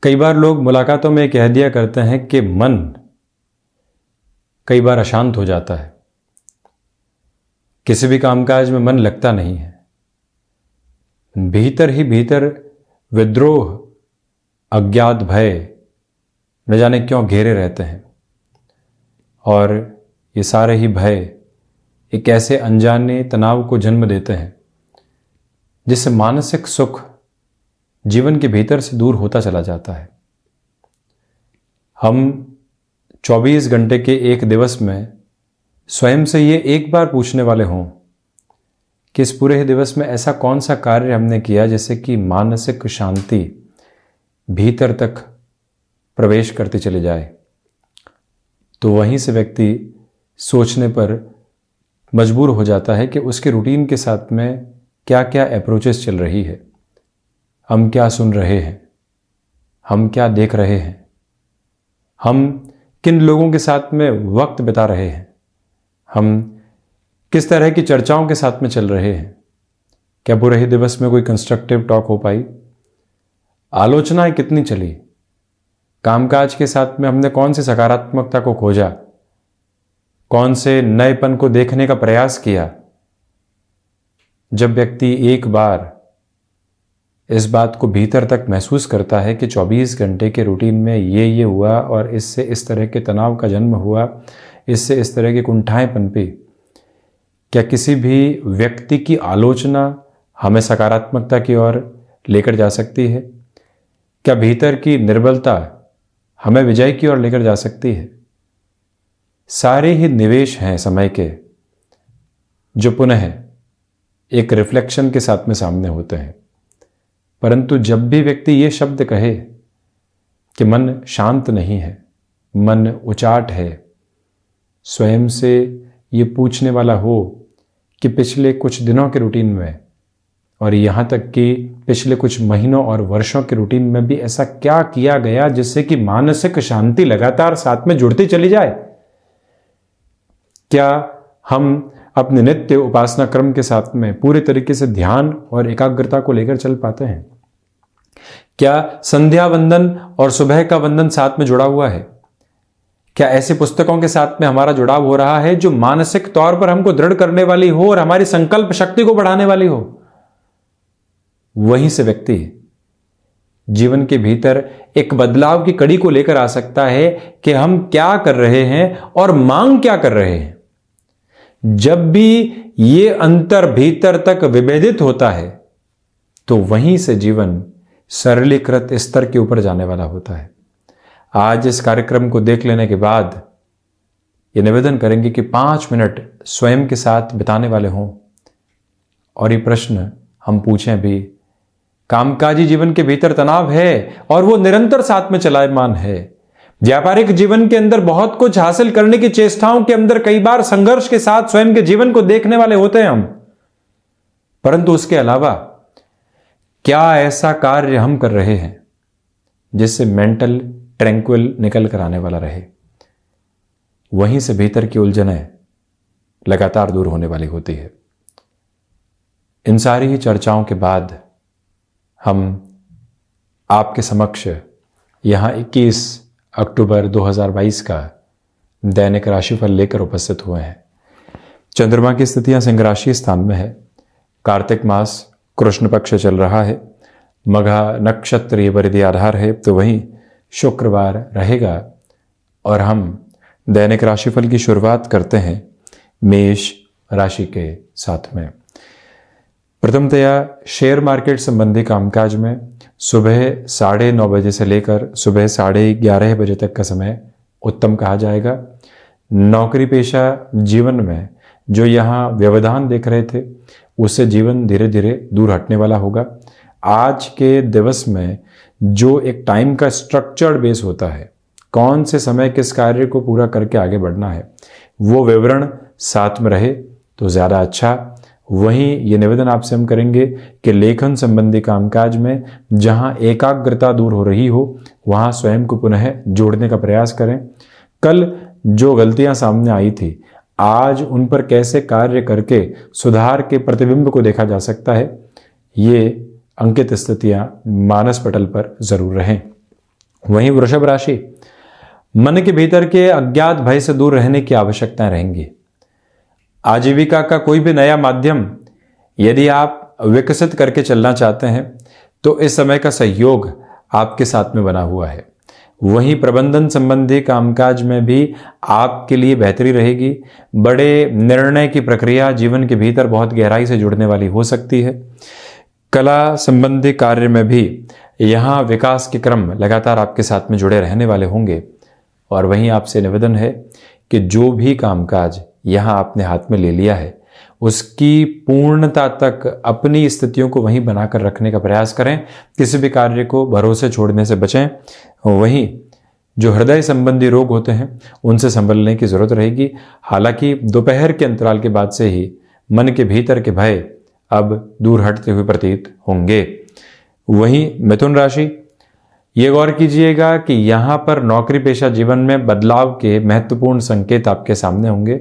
कई बार लोग मुलाकातों में कह दिया करते हैं कि मन कई बार अशांत हो जाता है, किसी भी कामकाज में मन लगता नहीं है, भीतर ही भीतर विद्रोह, अज्ञात भय न जाने क्यों घेरे रहते हैं। और ये सारे ही भय एक ऐसे अनजाने तनाव को जन्म देते हैं जिससे मानसिक सुख जीवन के भीतर से दूर होता चला जाता है। हम 24 घंटे के एक दिवस में स्वयं से ये एक बार पूछने वाले हों कि इस पूरे दिवस में ऐसा कौन सा कार्य हमने किया जिससे कि मानसिक शांति भीतर तक प्रवेश करती चली जाए, तो वहीं से व्यक्ति सोचने पर मजबूर हो जाता है कि उसके रूटीन के साथ में क्या क्या अप्रोचेस चल रही है, हम क्या सुन रहे हैं, हम क्या देख रहे हैं, हम किन लोगों के साथ में वक्त बिता रहे हैं, हम किस तरह की चर्चाओं के साथ में चल रहे हैं, क्या पूरे ही दिवस में कोई कंस्ट्रक्टिव टॉक हो पाई, आलोचनाएं कितनी चली, कामकाज के साथ में हमने कौन सी सकारात्मकता को खोजा, कौन से नएपन को देखने का प्रयास किया। जब व्यक्ति एक बार इस बात को भीतर तक महसूस करता है कि 24 घंटे के रूटीन में ये हुआ और इससे इस तरह के तनाव का जन्म हुआ, इससे इस तरह की कुंठाएं पनपी, क्या किसी भी व्यक्ति की आलोचना हमें सकारात्मकता की ओर लेकर जा सकती है? क्या भीतर की निर्बलता हमें विजय की ओर लेकर जा सकती है? सारे ही निवेश हैं समय के जो पुनः एक रिफ्लेक्शन के साथ में सामने होते हैं। परंतु जब भी व्यक्ति ये शब्द कहे कि मन शांत नहीं है, मन उचाट है, स्वयं से ये पूछने वाला हो कि पिछले कुछ दिनों के रूटीन में और यहाँ तक कि पिछले कुछ महीनों और वर्षों के रूटीन में भी ऐसा क्या किया गया जिससे कि मानसिक शांति लगातार साथ में जुड़ती चली जाए। क्या हम अपने नित्य उपासना क्रम के साथ में पूरे तरीके से ध्यान और एकाग्रता को लेकर चल पाते हैं? क्या संध्या वंदन और सुबह का वंदन साथ में जुड़ा हुआ है? क्या ऐसी पुस्तकों के साथ में हमारा जुड़ाव हो रहा है जो मानसिक तौर पर हमको दृढ़ करने वाली हो और हमारी संकल्प शक्ति को बढ़ाने वाली हो? वहीं से व्यक्ति जीवन के भीतर एक बदलाव की कड़ी को लेकर आ सकता है कि हम क्या कर रहे हैं और मांग क्या कर रहे हैं। जब भी ये अंतर भीतर तक विभेदित होता है तो वहीं से जीवन सरलीकृत स्तर के ऊपर जाने वाला होता है। आज इस कार्यक्रम को देख लेने के बाद ये निवेदन करेंगे कि 5 मिनट स्वयं के साथ बिताने वाले हों और ये प्रश्न हम पूछें भी। कामकाजी जीवन के भीतर तनाव है और वो निरंतर साथ में चलायमान है। व्यापारिक जीवन के अंदर बहुत कुछ हासिल करने की चेष्टाओं के अंदर कई बार संघर्ष के साथ स्वयं के जीवन को देखने वाले होते हैं हम। परंतु उसके अलावा क्या ऐसा कार्य हम कर रहे हैं जिससे मेंटल ट्रैंक्विल निकल कर आने वाला रहे? वहीं से भीतर की उलझनें लगातार दूर होने वाली होती है। इन सारी ही चर्चाओं के बाद हम आपके समक्ष यहां 21 अक्टूबर 2022 का दैनिक राशिफल लेकर उपस्थित हुए हैं। चंद्रमा की स्थितियां सिंह राशि स्थान में है। कार्तिक मास कृष्ण पक्ष चल रहा है। मघा नक्षत्र ये परिधि आधार है, तो वहीं शुक्रवार रहेगा और हम दैनिक राशिफल की शुरुआत करते हैं मेष राशि के साथ में। प्रथमतया शेयर मार्केट संबंधी कामकाज में सुबह 9:30 बजे से लेकर सुबह 11:30 बजे तक का समय उत्तम कहा जाएगा। नौकरी पेशा जीवन में जो यहाँ व्यवधान देख रहे थे उससे जीवन धीरे धीरे दूर हटने वाला होगा। आज के दिवस में जो एक टाइम का स्ट्रक्चर्ड बेस होता है, कौन से समय किस कार्य को पूरा करके आगे बढ़ना है, वो विवरण साथ में रहे तो ज़्यादा अच्छा। वहीं ये निवेदन आपसे हम करेंगे कि लेखन संबंधी कामकाज में जहां एकाग्रता दूर हो रही हो वहां स्वयं को पुनः जोड़ने का प्रयास करें। कल जो गलतियां सामने आई थी, आज उन पर कैसे कार्य करके सुधार के प्रतिबिंब को देखा जा सकता है, ये अंकित स्थितियां मानस पटल पर जरूर रहें। वहीं वृषभ राशि, मन के भीतर के अज्ञात भय से दूर रहने की आवश्यकता रहेंगी। आजीविका का कोई भी नया माध्यम यदि आप विकसित करके चलना चाहते हैं तो इस समय का सहयोग आपके साथ में बना हुआ है। वहीं प्रबंधन संबंधी कामकाज में भी आपके लिए बेहतरी रहेगी। बड़े निर्णय की प्रक्रिया जीवन के भीतर बहुत गहराई से जुड़ने वाली हो सकती है। कला संबंधी कार्य में भी यहाँ विकास के क्रम लगातार आपके साथ में जुड़े रहने वाले होंगे। और वहीं आपसे निवेदन है कि जो भी कामकाज यहाँ आपने हाथ में ले लिया है उसकी पूर्णता तक अपनी स्थितियों को वहीं बनाकर रखने का प्रयास करें। किसी भी कार्य को भरोसे छोड़ने से बचें। वहीं जो हृदय संबंधी रोग होते हैं उनसे संभलने की जरूरत रहेगी। हालांकि दोपहर के अंतराल के बाद से ही मन के भीतर के भय अब दूर हटते हुए प्रतीत होंगे। वहीं मिथुन राशि, ये गौर कीजिएगा कि यहाँ पर नौकरी पेशा जीवन में बदलाव के महत्वपूर्ण संकेत आपके सामने होंगे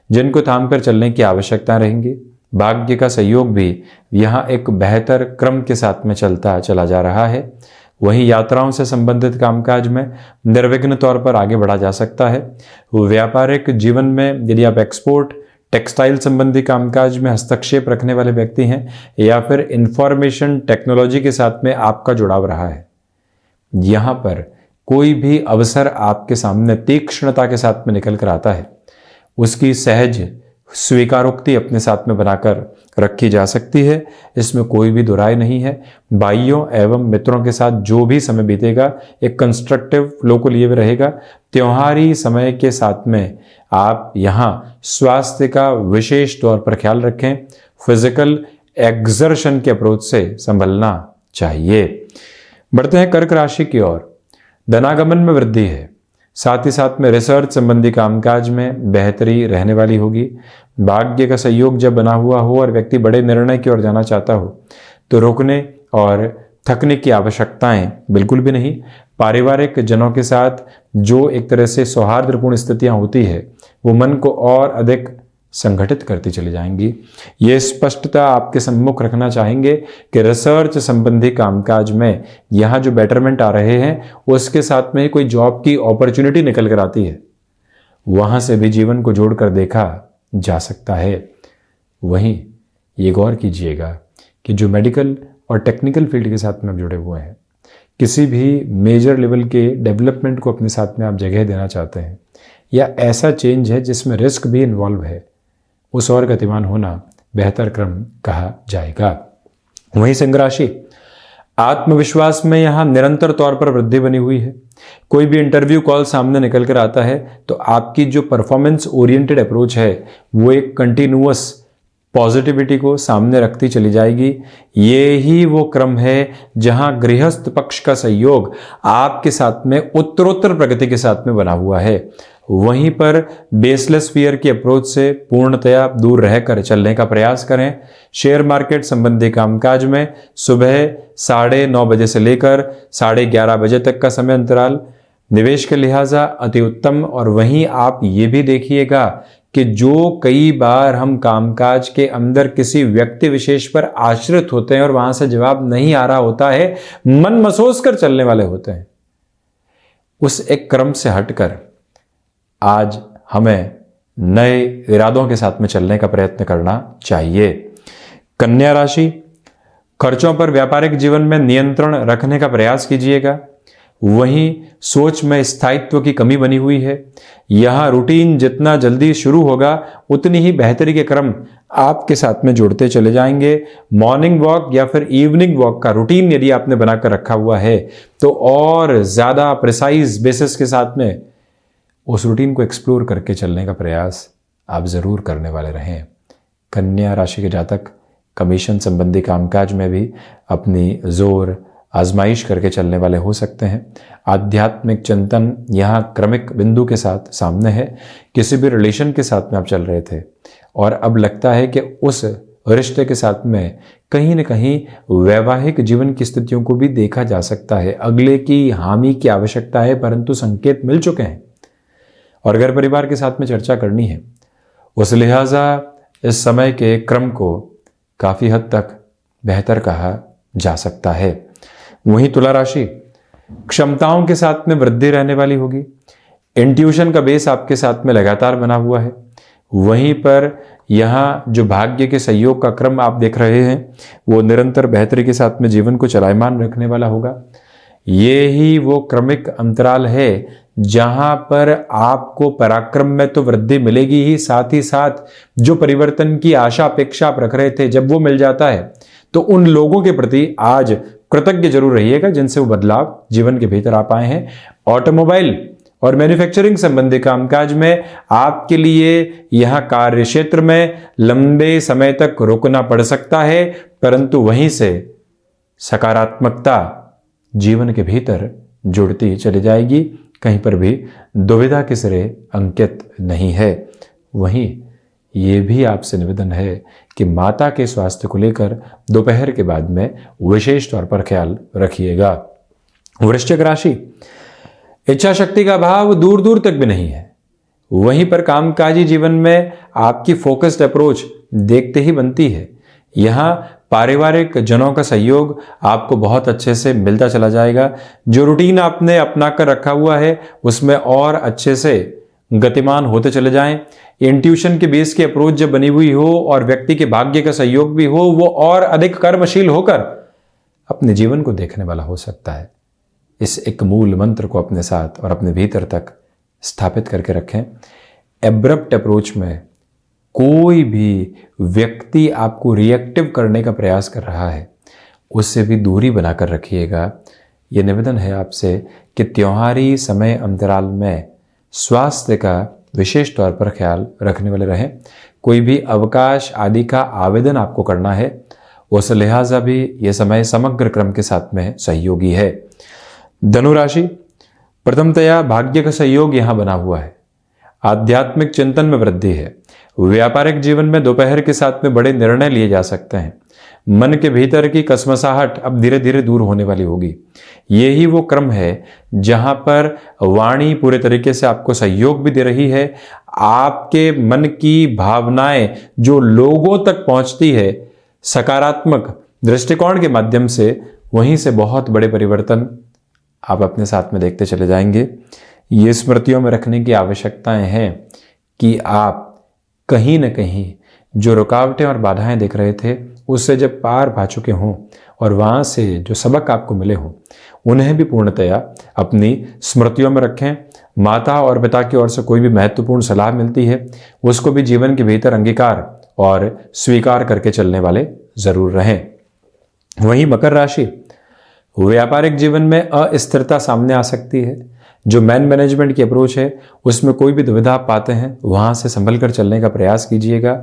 जिनको थाम कर चलने की आवश्यकता रहेंगी। भाग्य का सहयोग भी यहाँ एक बेहतर क्रम के साथ में चलता चला जा रहा है। वहीं यात्राओं से संबंधित कामकाज में निर्विघ्न तौर पर आगे बढ़ा जा सकता है। व्यापारिक जीवन में यदि आप एक्सपोर्ट, टेक्सटाइल संबंधी कामकाज में हस्तक्षेप रखने वाले व्यक्ति हैं या फिर इंफॉर्मेशन टेक्नोलॉजी के साथ में आपका जुड़ाव रहा है, यहाँ पर कोई भी अवसर आपके सामने तीक्ष्णता के साथ में निकल कर आता है, उसकी सहज स्वीकारोक्ति अपने साथ में बनाकर रखी जा सकती है। इसमें कोई भी दुराय नहीं है। भाइयों एवं मित्रों के साथ जो भी समय बीतेगा एक कंस्ट्रक्टिव फ्लो को लिए रहेगा। त्योहारी समय के साथ में आप यहाँ स्वास्थ्य का विशेष तौर पर ख्याल रखें। फिजिकल एक्सर्शन के अप्रोच से संभलना चाहिए। बढ़ते हैं कर्क राशि की ओर। धनागमन में वृद्धि है, साथ ही साथ में रिसर्च संबंधी कामकाज में बेहतरी रहने वाली होगी। भाग्य का सहयोग जब बना हुआ हो और व्यक्ति बड़े निर्णय की ओर जाना चाहता हो तो रुकने और थकने की आवश्यकताएं बिल्कुल भी नहीं। पारिवारिक जनों के साथ जो एक तरह से सौहार्दपूर्ण स्थितियां होती है वो मन को और अधिक संगठित करती चली जाएंगी। ये स्पष्टता आपके सम्मुख रखना चाहेंगे कि रिसर्च संबंधी कामकाज में यहाँ जो बेटरमेंट आ रहे हैं उसके साथ में कोई जॉब की अपॉर्चुनिटी निकल कर आती है, वहां से भी जीवन को जोड़कर देखा जा सकता है। वहीं ये गौर कीजिएगा कि जो मेडिकल और टेक्निकल फील्ड के साथ में आप जुड़े हुए हैं, किसी भी मेजर लेवल के डेवलपमेंट को अपने साथ में आप जगह देना चाहते हैं या ऐसा चेंज है जिसमें रिस्क भी इन्वॉल्व है, उस और गतिमान होना बेहतर क्रम कहा जाएगा। वहीं सिंह राशि, आत्मविश्वास में यहां निरंतर तौर पर वृद्धि बनी हुई है। कोई भी इंटरव्यू कॉल सामने निकल कर आता है तो आपकी जो परफॉर्मेंस ओरिएंटेड अप्रोच है वो एक कंटिन्यूअस पॉजिटिविटी को सामने रखती चली जाएगी। ये ही वो क्रम है जहां गृहस्थ पक्ष का सहयोग आपके साथ में उत्तरोत्तर प्रगति के साथ में बना हुआ है। वहीं पर बेसलेस फियर की अप्रोच से पूर्णतया दूर रहकर चलने का प्रयास करें। शेयर मार्केट संबंधी कामकाज में सुबह 9:30 बजे से लेकर 11:30 बजे तक का समय अंतराल निवेश के लिहाजा अति उत्तम। और वहीं आप ये भी देखिएगा कि जो कई बार हम कामकाज के अंदर किसी व्यक्ति विशेष पर आश्रित होते हैं और वहां से जवाब नहीं आ रहा होता है, मन मसोस कर चलने वाले होते हैं, उस एक क्रम से हटकर आज हमें नए इरादों के साथ में चलने का प्रयत्न करना चाहिए। कन्या राशि, खर्चों पर व्यापारिक जीवन में नियंत्रण रखने का प्रयास कीजिएगा। वहीं सोच में स्थायित्व की कमी बनी हुई है। यहां रूटीन जितना जल्दी शुरू होगा उतनी ही बेहतरी के क्रम आपके साथ में जुड़ते चले जाएंगे। मॉर्निंग वॉक या फिर इवनिंग वॉक का रूटीन यदि आपने बनाकर रखा हुआ है तो और ज्यादा प्रिसाइज बेसिस के साथ में उस रूटीन को एक्सप्लोर करके चलने का प्रयास आप जरूर करने वाले रहें। कन्या राशि के जातक कमीशन संबंधी कामकाज में भी अपनी जोर आजमाइश करके चलने वाले हो सकते हैं। आध्यात्मिक चिंतन यहाँ क्रमिक बिंदु के साथ सामने है। किसी भी रिलेशन के साथ में आप चल रहे थे और अब लगता है कि उस रिश्ते के साथ में कहीं न कहीं वैवाहिक जीवन की स्थितियों को भी देखा जा सकता है। अगले की हामी की आवश्यकता है परंतु संकेत मिल चुके हैं और घर परिवार के साथ में चर्चा करनी है। उस लिहाजा इस समय के क्रम को काफी हद तक बेहतर कहा जा सकता है। वहीं तुला राशि, क्षमताओं के साथ में वृद्धि रहने वाली होगी। इंट्यूशन का बेस आपके साथ में लगातार बना हुआ है। वहीं पर यहाँ जो भाग्य के सहयोग का क्रम आप देख रहे हैं वो निरंतर बेहतरी के साथ में जीवन को चलायमान रखने वाला होगा। ये ही वो क्रमिक अंतराल है जहां पर आपको पराक्रम में तो वृद्धि मिलेगी ही साथ जो परिवर्तन की आशा अपेक्षा आप रख रहे थे, जब वो मिल जाता है तो उन लोगों के प्रति आज कृतज्ञ जरूर रहिएगा जिनसे वो बदलाव जीवन के भीतर आ पाए हैं। ऑटोमोबाइल और मैन्युफैक्चरिंग संबंधी कामकाज में आपके लिए यहां कार्य क्षेत्र में लंबे समय तक रुकना पड़ सकता है, परंतु वहीं से सकारात्मकता जीवन के भीतर जुड़ती चली जाएगी। कहीं पर भी दुविधा के सिरे अंकित नहीं है। वहीं ये भी आपसे निवेदन है कि माता के स्वास्थ्य को लेकर दोपहर के बाद में विशेष तौर पर ख्याल रखिएगा। वृश्चिक राशि, इच्छा शक्ति का अभाव दूर दूर तक भी नहीं है। वहीं पर कामकाजी जीवन में आपकी फोकस्ड अप्रोच देखते ही बनती है। यहां पारिवारिक जनों का सहयोग आपको बहुत अच्छे से मिलता चला जाएगा। जो रूटीन आपने अपना कर रखा हुआ है उसमें और अच्छे से गतिमान होते चले जाएं। इंट्यूशन के बेस की अप्रोच जब बनी हुई हो और व्यक्ति के भाग्य का सहयोग भी हो, वो और अधिक कर्मशील होकर अपने जीवन को देखने वाला हो सकता है। इस एक मूल मंत्र को अपने साथ और अपने भीतर तक स्थापित करके रखें। एब्रप्ट अप्रोच में कोई भी व्यक्ति आपको रिएक्टिव करने का प्रयास कर रहा है उससे भी दूरी बनाकर रखिएगा। यह निवेदन है आपसे कि त्योहारी समय अंतराल में स्वास्थ्य का विशेष तौर पर ख्याल रखने वाले रहें। कोई भी अवकाश आदि का आवेदन आपको करना है उस लिहाजा भी यह समय समग्र क्रम के साथ में सहयोगी है। धनु राशि, प्रथमतया भाग्य का सहयोग यहां बना हुआ है। आध्यात्मिक चिंतन में वृद्धि है। व्यापारिक जीवन में दोपहर के साथ में बड़े निर्णय लिए जा सकते हैं। मन के भीतर की कसमसाहट अब धीरे धीरे दूर होने वाली होगी। यही वो क्रम है जहां पर वाणी पूरे तरीके से आपको सहयोग भी दे रही है। आपके मन की भावनाएं जो लोगों तक पहुंचती है सकारात्मक दृष्टिकोण के माध्यम से, वहीं से बहुत बड़े परिवर्तन आप अपने साथ में देखते चले जाएंगे। ये स्मृतियों में रखने की आवश्यकताएं हैं कि आप कहीं न कहीं जो रुकावटें और बाधाएं देख रहे थे उससे जब पार पा चुके हों और वहां से जो सबक आपको मिले हों उन्हें भी पूर्णतया अपनी स्मृतियों में रखें। माता और पिता की ओर से कोई भी महत्वपूर्ण सलाह मिलती है उसको भी जीवन के भीतर अंगीकार और स्वीकार करके चलने वाले जरूर रहें। वहीं मकर राशि, व्यापारिक जीवन में अस्थिरता सामने आ सकती है। जो मैनेजमेंट की अप्रोच है उसमें कोई भी दुविधा आप पाते हैं वहां से संभल कर चलने का प्रयास कीजिएगा।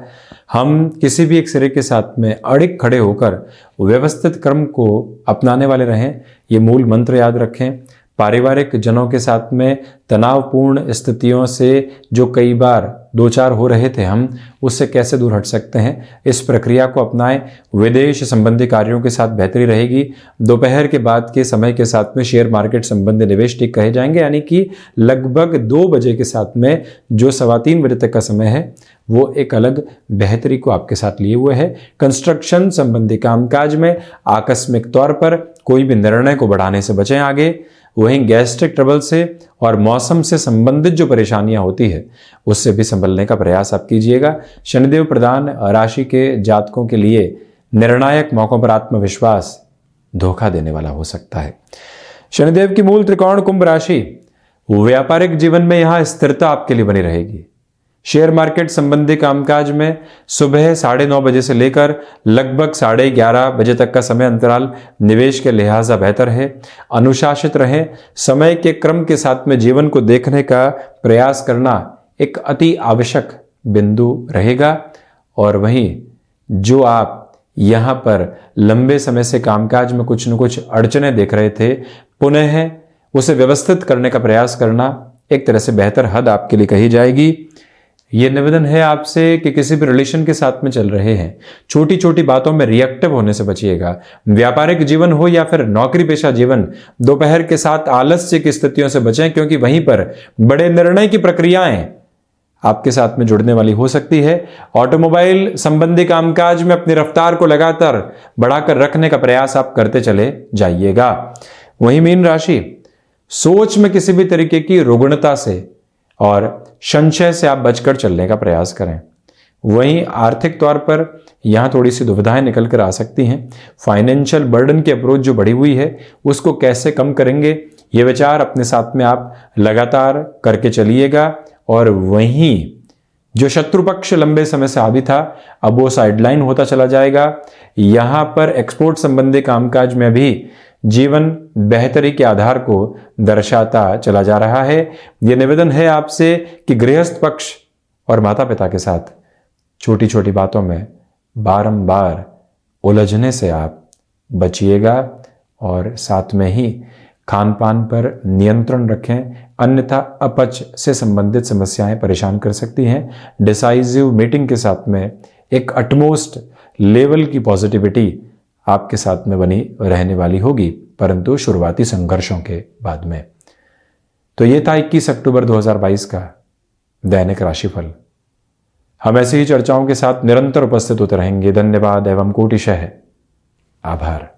हम किसी भी एक सिरे के साथ में अड़िग खड़े होकर व्यवस्थित क्रम को अपनाने वाले रहें, ये मूल मंत्र याद रखें। पारिवारिक जनों के साथ में तनावपूर्ण स्थितियों से जो कई बार दो चार हो रहे थे हम उससे कैसे दूर हट सकते हैं, इस प्रक्रिया को अपनाएं। विदेश संबंधी कार्यों के साथ बेहतरी रहेगी। दोपहर के बाद के समय के साथ में शेयर मार्केट संबंधी निवेश ठीक कहे जाएंगे, यानी कि लगभग 2 बजे के साथ में जो 3:15 बजे तक का समय है वो एक अलग बेहतरी को आपके साथ लिए हुए है। कंस्ट्रक्शन संबंधी कामकाज में आकस्मिक तौर पर कोई भी निर्णय को बढ़ाने से बचें आगे। वहीं गैस्ट्रिक ट्रबल से और मौसम से संबंधित जो परेशानियां होती है उससे भी संभलने का प्रयास आप कीजिएगा। शनिदेव प्रधान राशि के जातकों के लिए निर्णायक मौकों पर आत्मविश्वास धोखा देने वाला हो सकता है। शनिदेव की मूल त्रिकोण कुंभ राशि, व्यापारिक जीवन में यहां स्थिरता आपके लिए बनी रहेगी। शेयर मार्केट संबंधी कामकाज में सुबह 9:30 बजे से लेकर लगभग 11:30 बजे तक का समय अंतराल निवेश के लिहाजा बेहतर है। अनुशासित रहें। समय के क्रम के साथ में जीवन को देखने का प्रयास करना एक अति आवश्यक बिंदु रहेगा। और वहीं जो आप यहां पर लंबे समय से कामकाज में कुछ न कुछ अड़चने देख रहे थे, पुनः उसे व्यवस्थित करने का प्रयास करना एक तरह से बेहतर हद आपके लिए कही जाएगी। ये निवेदन है आपसे कि किसी भी रिलेशन के साथ में चल रहे हैं, छोटी छोटी बातों में रिएक्टिव होने से बचिएगा। व्यापारिक जीवन हो या फिर नौकरी पेशा जीवन, दोपहर के साथ आलस्य की स्थितियों से बचें, क्योंकि वहीं पर बड़े निर्णय की प्रक्रियाएं आपके साथ में जुड़ने वाली हो सकती है। ऑटोमोबाइल संबंधी कामकाज में अपनी रफ्तार को लगातार बढ़ाकर रखने का प्रयास आप करते चले जाइएगा। वहीं मीन राशि, सोच में किसी भी तरीके की रुग्णता से और संशय से आप बचकर चलने का प्रयास करें। वहीं आर्थिक तौर पर यहां थोड़ी सी दुविधाएं निकल कर आ सकती हैं। फाइनेंशियल बर्डन की अप्रोच जो बढ़ी हुई है उसको कैसे कम करेंगे, ये विचार अपने साथ में आप लगातार करके चलिएगा। और वहीं जो शत्रु पक्ष लंबे समय से हावी था, अब वो साइडलाइन होता चला जाएगा। यहां पर एक्सपोर्ट संबंधी कामकाज में भी जीवन बेहतरी के आधार को दर्शाता चला जा रहा है। यह निवेदन है आपसे कि गृहस्थ पक्ष और माता पिता के साथ छोटी छोटी बातों में बारंबार उलझने से आप बचिएगा और साथ में ही खान पान पर नियंत्रण रखें, अन्यथा अपच से संबंधित समस्याएं परेशान कर सकती हैं। डिसाइसिव मीटिंग के साथ में एक अटमोस्ट लेवल की पॉजिटिविटी आपके साथ में बनी रहने वाली होगी, परंतु शुरुआती संघर्षों के बाद में। तो ये था 21 अक्टूबर 2022 का दैनिक राशिफल। हम ऐसी ही चर्चाओं के साथ निरंतर उपस्थित होते रहेंगे। धन्यवाद एवं कोटिशः आभार।